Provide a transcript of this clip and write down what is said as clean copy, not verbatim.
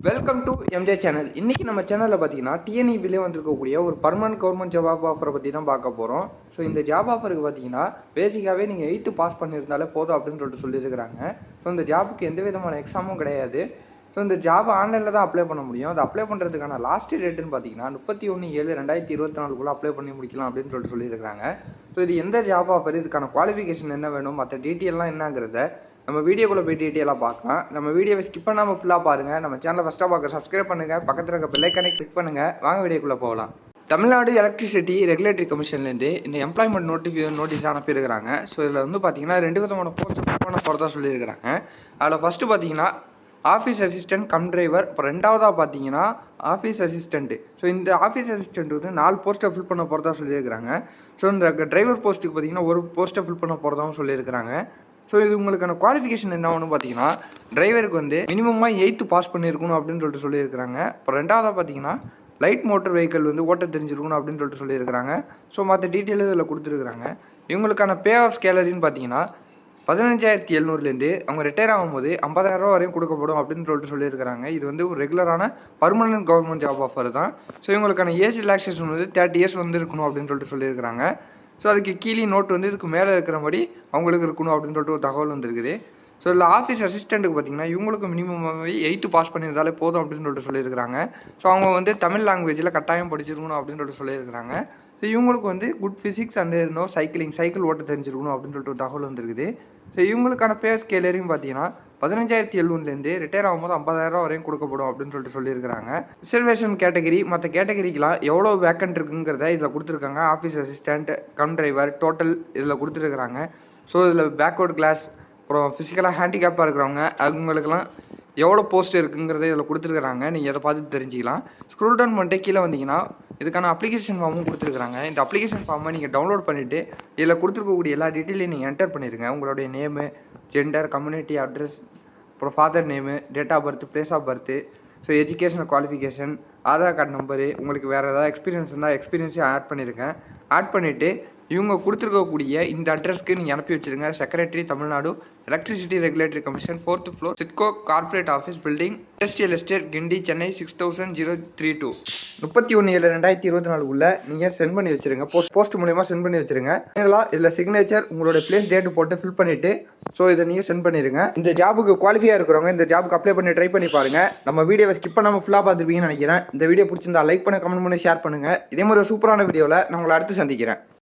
Welcome to MJ channel. இன்றைக்கி நம்ம சேனலில் பார்த்தீங்கன்னா டிஎன்இபிலே வந்திருக்கக்கூடிய ஒரு பர்மனன்ட் கவர்மெண்ட் ஜாப் ஆஃபரை பற்றி தான் பார்க்க போகிறோம். ஸோ இந்த ஜாப் ஆஃபருக்கு பார்த்தீங்கன்னா பேசிக்காகவே நீங்கள் 8th பாஸ் பண்ணியிருந்தாலே போதும் அப்படின்னு சொல்லியிருக்கிறாங்க. ஸோ இந்த ஜாப்புக்கு எந்த விதமான எக்ஸாமும் கிடையாது. ஸோ இந்த ஜாப் ஆன்லைனில் தான் அப்ளை பண்ண முடியும். அதை அப்ளை பண்ணுறதுக்கான லாஸ்ட் டேட்டுன்னு பார்த்தீங்கன்னா 31/7/2024 அப்ளை பண்ணி முடிக்கலாம் அப்படின்னு சொல்லியிருக்கிறாங்க. ஸோ இது எந்த ஜாப் ஆஃபர், இதுக்கான குவாலிஃபிகேஷன் என்ன வேணும், மற்ற டீட்டெயிலாம் என்னங்கிறத நம்ம வீடியோக்குள்ளே போய் டீட்டெயிலாக பார்க்கலாம். நம்ம வீடியோவை ஸ்கிப் பண்ணாமல் ஃபுல்லாக பாருங்கள். நம்ம சேனலை ஃபஸ்ட்டாக பார்க்க சப்ஸ்கிரைப் பண்ணுங்கள், பக்கத்தில் இருக்க பெல் ஐக்கானை கிளிக் பண்ணுங்கள். வாங்க வீடியோக்குள்ளே போகலாம். தமிழ்நாடு எலக்ட்ரிசிட்டி ரெகுலேட்டரி கமிஷன்லேருந்து இந்த எம்ப்ளாய்மெண்ட் நோட்டீஸ் அனுப்பியிருக்கிறாங்க. ஸோ இதில் வந்து பார்த்தீங்கன்னா 2 விதமான போஸ்ட் பண்ண போகிறதா சொல்லியிருக்கிறாங்க. அதில் ஃபஸ்ட்டு பார்த்தீங்கன்னா ஆஃபீஸ் அசிஸ்டன்ட் கம் டிரைவர், அப்புறம் ரெண்டாவதாக பார்த்தீங்கன்னா ஆஃபீஸ் அசிஸ்டண்ட்டு. ஸோ இந்த ஆஃபீஸ் அசிஸ்டண்ட் வந்து 4 போஸ்ட்டை ஃபில் பண்ண போகிறதா சொல்லியிருக்கிறாங்க. ஸோ இந்த டிரைவர் போஸ்ட்டுக்கு பார்த்தீங்கன்னா 1 போஸ்ட்டை ஃபில் பண்ண போகிறதாகவும் சொல்லியிருக்கிறாங்க. ஸோ இது உங்களுக்கான குவாலிஃபிகேஷன் என்ன ஆகணும் பார்த்தீங்கன்னா, டிரைவருக்கு வந்து மினிமமாக 8th பாஸ் பண்ணியிருக்கணும் அப்படின்னு சொல்லியிருக்கிறாங்க. அப்புறம் ரெண்டாவதாக பார்த்தீங்கன்னா லைட் மோட்டர் வெஹிக்கிள் வந்து ஓட்ட தெரிஞ்சிருக்கணும் அப்படின்னு சொல்லியிருக்கிறாங்க. ஸோ மற்ற டீட்டெயிலும் இதில் கொடுத்துருக்குறாங்க. இவங்களுக்கான பே ஆஃப் ஸ்கேலரின்னு பார்த்தீங்கன்னா 15,700 அவங்க ரிட்டையர் ஆகும்போது 50,000 வரையும் கொடுக்கப்படும் அப்படின்னு சொல்லியிருக்கிறாங்க. இது வந்து ஒரு ரெகுலரான பர்மனன்ட் கவர்மெண்ட் ஜாப் ஆஃபர் தான். ஸோ இவங்களுக்கான ஏஜ் ரிலாக்ஸேஷன் வந்து 30 இயர்ஸ் வந்து இருக்கணும் அப்படின்னு சொல்லியிருக்கிறாங்க. ஸோ அதுக்கு கீழே நோட் வந்து இதுக்கு மேலே இருக்கிறபடி அவங்களுக்கு இருக்கணும் அப்படின்னு ஒரு தகவல் வந்துருக்குது. ஸோ இதில் ஆஃபீஸ் அசிஸ்டண்ட்டுக்கு பார்த்தீங்கன்னா இவங்களுக்கு மினிமமாகவே 8th பாஸ் பண்ணியிருந்தாலே போதும் அப்படின்னு சொல்லியிருக்கிறாங்க. ஸோ அவங்க வந்து தமிழ் லாங்குவேஜில் கட்டாயம் படிச்சிருக்கணும் அப்படின்னு சொல்லியிருக்கிறாங்க. ஸோ இவங்களுக்கு வந்து குட் ஃபிசிக்ஸ் அண்ட் சைக்கிள் ஓட்ட தெரிஞ்சிருக்கணும் அப்படின்னு ஒரு தகவல் வந்துருக்குது. ஸோ இவங்களுக்கான பே ஸ்கேலரையும் பார்த்தீங்கன்னா 15,700 ரிட்டையர் ஆகும்போது 50,000 வரையும் கொடுக்கப்படும் அப்படின்னு சொல்லியிருக்கிறாங்க. ரிசர்வேஷன் கேட்டகரி மற்ற கேட்டகரிக்கெலாம் எவ்வளோ வேக்கன்ட் இருக்குங்கிறத இதில் கொடுத்துருக்காங்க. Office assistant cum driver total இதில் கொடுத்துருக்குறாங்க. ஸோ இதில் பேக்வர்ட் கிளாஸ், அப்புறம் ஃபிசிக்கலாக ஹேண்டிகேப்பாக இருக்கிறவங்க அவங்களுக்கெல்லாம் எவ்வளோ போஸ்ட் இருக்குங்கிறத இதில் கொடுத்துருக்குறாங்க. நீங்கள் எதை பார்த்து தெரிஞ்சிக்கலாம். ஸ்க்ரோல் டவுன் பண்ணிட்டு கீழே வந்தீங்கன்னா இதுக்கான அப்ளிகேஷன் ஃபார்மும் கொடுத்துருக்குறாங்க. இந்த அப்ளிகேஷன் ஃபார்மை நீங்கள் டவுன்லோட் பண்ணிவிட்டு இதில் கொடுத்துருக்கக்கூடிய எல்லா டீட்டெயிலையும் நீங்கள் என்டர் பண்ணிடுங்க. உங்களுடைய நேமு, ஜெண்டர், கம்யூனிட்டி அட்ரஸ், அப்புறம் father name, date of birth, place of birth, so educational qualification, Aadhaar card number, உங்களுக்கு வேறு ஏதாவது எக்ஸ்பீரியன்ஸ் இருந்தால் எக்ஸ்பீரியன்ஸையும் ஆட் பண்ணியிருக்கேன். ஆட் பண்ணிவிட்டு இவங்க கொடுத்துருக்கக்கூடிய இந்த அட்ரஸ்க்கு நீங்கள் அனுப்பி வச்சுருங்க. Secretary, Tamil Nadu electricity regulatory commission, 4th floor, SIDCO corporate office building, industrial estate, Guindy, Chennai 60,032. 31/7/2024 நீங்கள் சென்ட் பண்ணி வச்சுருங்க. போஸ்ட் மூலியமாக சென்ட் பண்ணி வச்சுருங்க. இதில் சிக்னேச்சர், உங்களோட பிளேஸ், டேட்டு போட்டு ஃபில் பண்ணிவிட்டு ஸோ இதை நீங்கள் சென்ட் பண்ணிடுங்க. இந்த ஜாபுக்கு குவாலிஃபையாக இருக்கிறவங்க இந்த ஜாபுக்கு அப்ளை பண்ணி ட்ரை பண்ணி பாருங்கள். நம்ம வீடியோவை ஸ்கிப் பண்ணாமல் ஃபுல்லாக பார்த்துருப்பீங்கன்னு நினைக்கிறேன். இந்த வீடியோ பிடிச்சிருந்தா லைக் பண்ண, கமெண்ட் பண்ணி, ஷேர் பண்ணுங்கள். இதே மாதிரி ஒரு சூப்பரான வீடியோவில் நான் உங்களை அடுத்து சந்திக்கிறேன்.